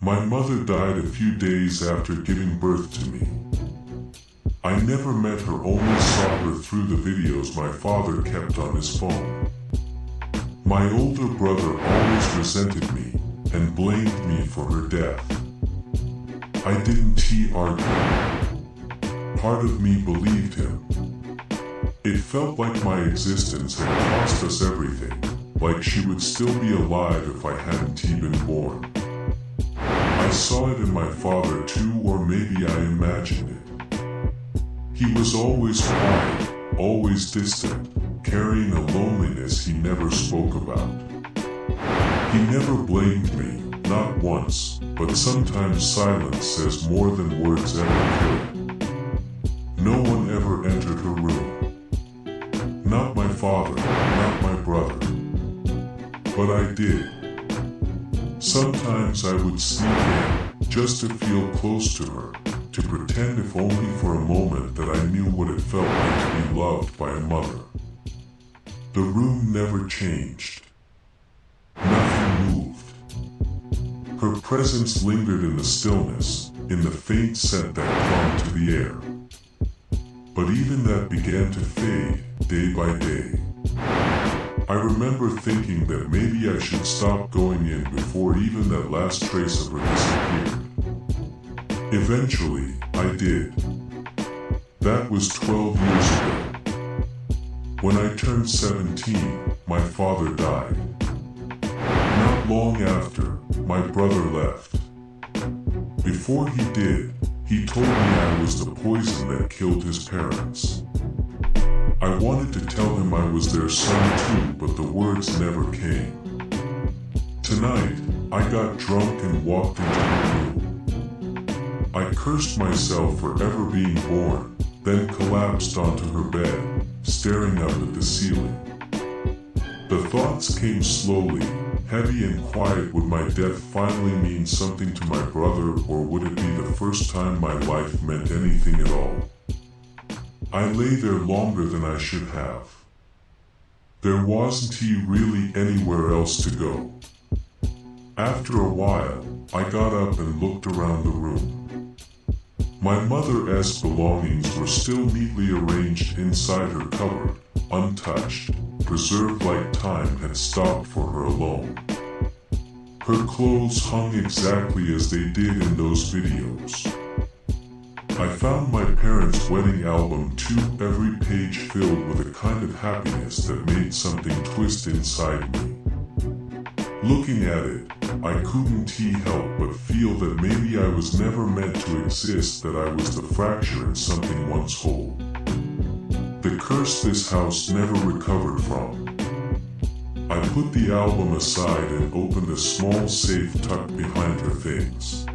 My mother died a few days after giving birth to me. I never met her, only saw her through the videos my father kept on his phone. My older brother always resented me and blamed me for her death. I didn't argue. Part of me believed him. It felt like my existence had cost us everything, like she would still be alive if I hadn't been born. I saw it in my father too, or maybe I imagined it. He was always quiet, always distant, carrying a loneliness he never spoke about. He never blamed me, not once, but sometimes silence says more than words ever could. No one ever entered her room. Not my father, not my brother. But I did. Sometimes I would sneak in, just to feel close to her, to pretend, if only for a moment, that I knew what it felt like to be loved by a mother. The room never changed. Nothing moved. Her presence lingered in the stillness, in the faint scent that clung to the air. But even that began to fade, day by day. I remember thinking that maybe I should stop going in before even that last trace of her disappeared. Eventually, I did. That was 12 years ago. When I turned 17, my father died. Not long after, my brother left. Before he did, he told me I was the poison that killed his parents. I wanted to tell him I was their son too, but the words never came. Tonight, I got drunk and walked into her room. I cursed myself for ever being born, then collapsed onto her bed, staring up at the ceiling. The thoughts came slowly, heavy and quiet. Would my death finally mean something to my brother, or would it be the first time my life meant anything at all? I lay there longer than I should have. There wasn't really anywhere else to go. After a while, I got up and looked around the room. My mother's belongings were still neatly arranged inside her cupboard, untouched, preserved like time had stopped for her alone. Her clothes hung exactly as they did in those videos. I found my parents' wedding album too, every page filled with a kind of happiness that made something twist inside me. Looking at it, I couldn't help but feel that maybe I was never meant to exist, that I was the fracture in something once whole. The curse this house never recovered from. I put the album aside and opened a small safe tucked behind her things.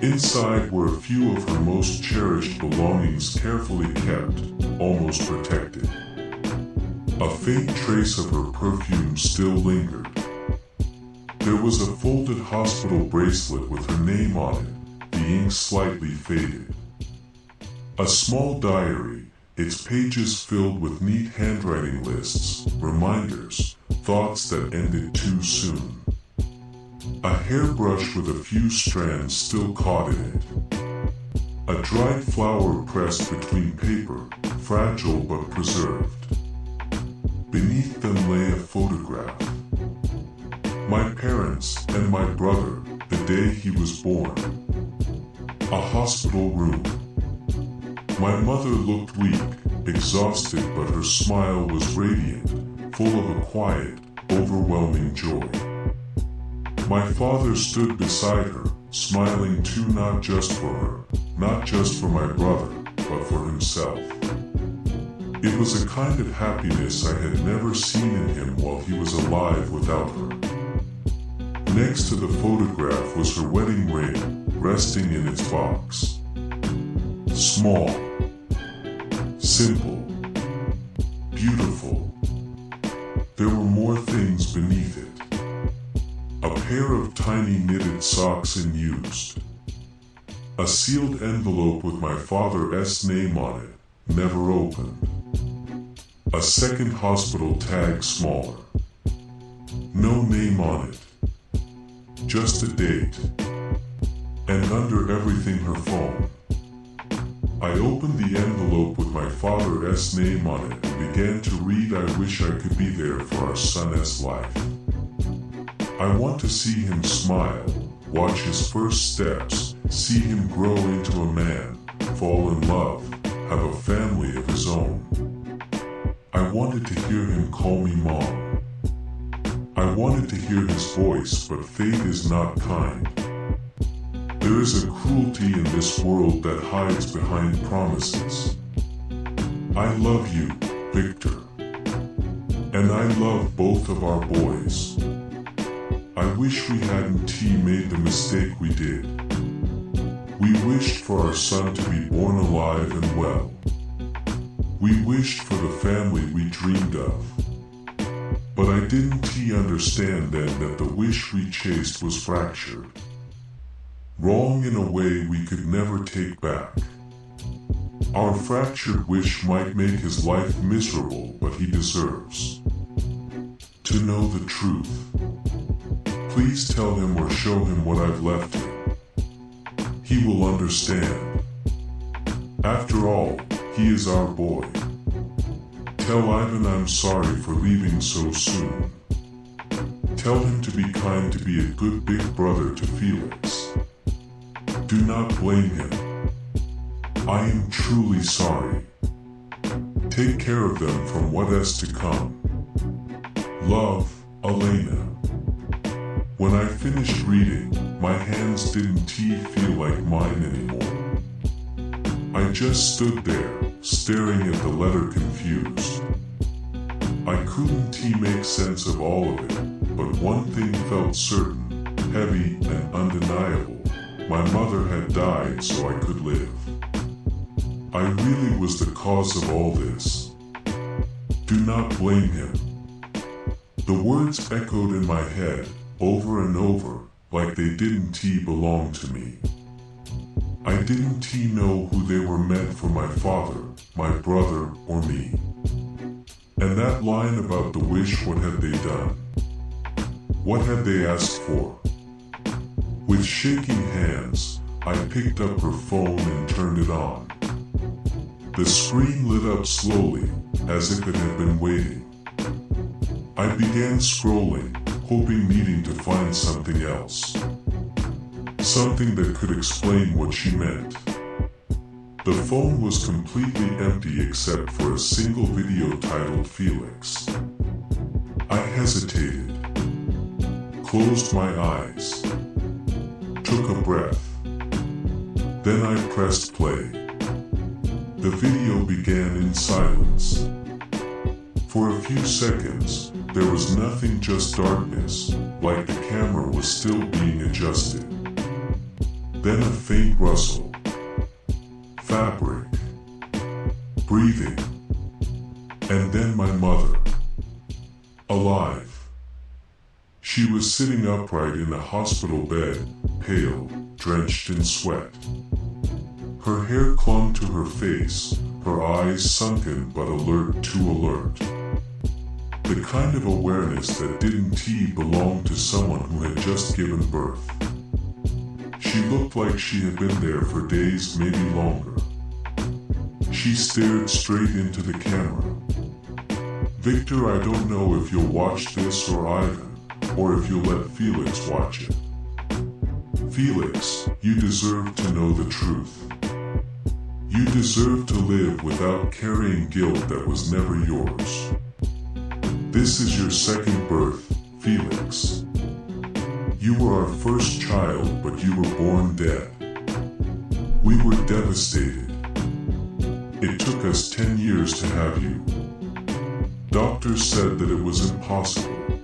Inside were a few of her most cherished belongings, carefully kept, almost protected. A faint trace of her perfume still lingered. There was a folded hospital bracelet with her name on it, the ink slightly faded. A small diary, its pages filled with neat handwriting lists, reminders, thoughts that ended too soon. A hairbrush with a few strands still caught in it. A dried flower pressed between paper, fragile but preserved. Beneath them lay a photograph. My parents and my brother, the day he was born. A hospital room. My mother looked weak, exhausted, but her smile was radiant, full of a quiet, overwhelming joy. My father stood beside her, smiling too, not just for her, not just for my brother, but for himself. It was a kind of happiness I had never seen in him while he was alive without her. Next to the photograph was her wedding ring, resting in its box. Small, simple, beautiful. There were more things beneath it. A pair of tiny knitted socks unused. A sealed envelope with my father's name on it, never opened. A second hospital tag, smaller. No name on it. Just a date. and under everything her phone. I opened the envelope with my father's name on it and began to read. I wish I could be there for our son's life. I want to see him smile, watch his first steps, see him grow into a man, fall in love, have a family of his own. I wanted to hear him call me mom. I wanted to hear his voice, but fate is not kind. There is a cruelty in this world that hides behind promises. I love you, Victor. And I love both of our boys. I wish we hadn't made the mistake we did. We wished for our son to be born alive and well. We wished for the family we dreamed of. But I didn't understand then that the wish we chased was fractured. Wrong in a way we could never take back. Our fractured wish might make his life miserable, but he deserves to know the truth. Please tell him or show him what I've left him. He will understand. After all, he is our boy. Tell Ivan I'm sorry for leaving so soon. Tell him to be kind, to be a good big brother to Felix. Do not blame him. I am truly sorry. Take care of them from what is to come. Love, Elena. When I finished reading, my hands didn't feel like mine anymore. I just stood there, staring at the letter confused. I couldn't make sense of all of it, but one thing felt certain, heavy and undeniable. My mother had died so I could live. I really was the cause of all this. Do not blame him. The words echoed in my head, over and over, like they didn't belong to me. I didn't know who they were meant for, my father, my brother, or me. And that line about the wish, what had they done? What had they asked for? With shaking hands, I picked up her phone and turned it on. The screen lit up slowly, as if it had been waiting. I began scrolling, hoping, needing to find something else. Something that could explain what she meant. The phone was completely empty except for a single video titled Felix. I hesitated, closed my eyes, took a breath. Then I pressed play. The video began in silence. For a few seconds, there was nothing, just darkness, like the camera was still being adjusted. Then a faint rustle. Fabric. Breathing. And then my mother. Alive. She was sitting upright in a hospital bed, pale, drenched in sweat. Her hair clung to her face, her eyes sunken but alert, too alert. The kind of awareness that didn't belong to someone who had just given birth. She looked like she had been there for days, maybe longer. She stared straight into the camera. Victor, I don't know if you'll watch this, or Ivan, or if you'll let Felix watch it. Felix, you deserve to know the truth. You deserve to live without carrying guilt that was never yours. This is your second birth, Felix. You were our first child, but you were born dead. We were devastated. It took us 10 years to have you. Doctors said that it was impossible.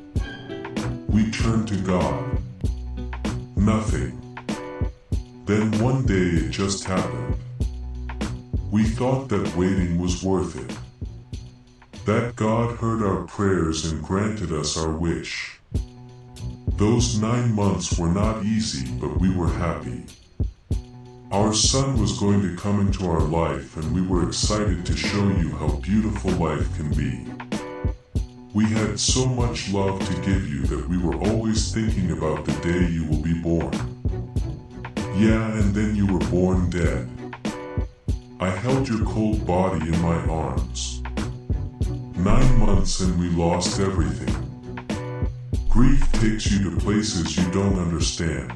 We turned to God. Nothing. Then one day it just happened. We thought that waiting was worth it. That God heard our prayers and granted us our wish. Those 9 months were not easy, but we were happy. Our son was going to come into our life, and we were excited to show you how beautiful life can be. We had so much love to give you that we were always thinking about the day you will be born. Yeah, and then you were born dead. I held your cold body in my arms. 9 months and we lost everything. Grief takes you to places you don't understand.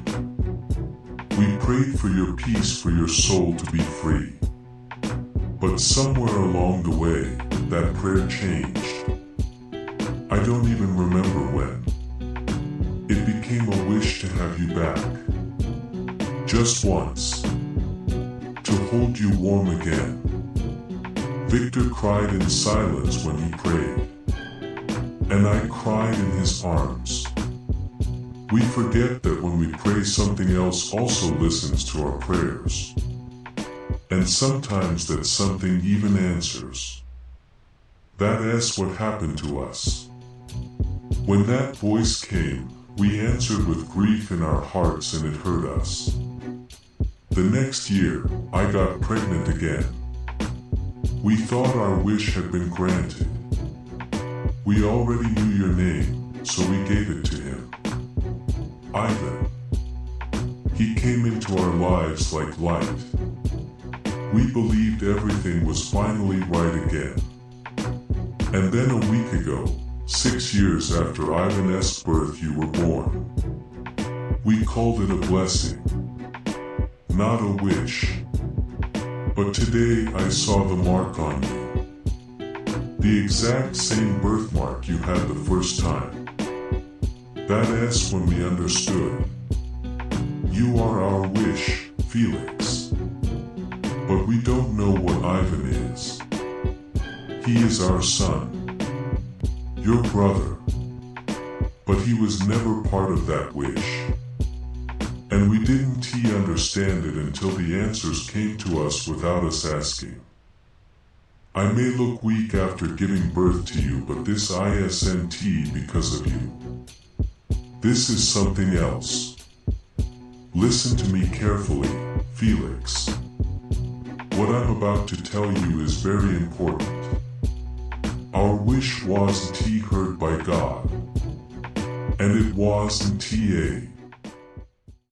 We prayed for your peace, for your soul to be free. But somewhere along the way, that prayer changed. I don't even remember when. It became a wish to have you back. Just once. To hold you warm again. Victor cried in silence when he prayed. And I cried in his arms. We forget that when we pray, something else also listens to our prayers. And sometimes that something even answers. That's what happened to us. When that voice came, we answered with grief in our hearts and it hurt us. The next year, I got pregnant again. We thought our wish had been granted. We already knew your name, so we gave it to him. Ivan. He came into our lives like light. We believed everything was finally right again. And then a week ago, 6 years after Ivan's birth, you were born. We called it a blessing, not a wish. But today I saw the mark on you. The exact same birthmark you had the first time. That's when we understood. You are our wish, Felix. But we don't know what Ivan is. He is our son. Your brother. But he was never part of that wish. And we didn't understand it until the answers came to us without us asking. I may look weak after giving birth to you, but this isn't because of you. This is something else. Listen to me carefully, Felix. What I'm about to tell you is very important. Our wish wasn't heard by God. And it wasn't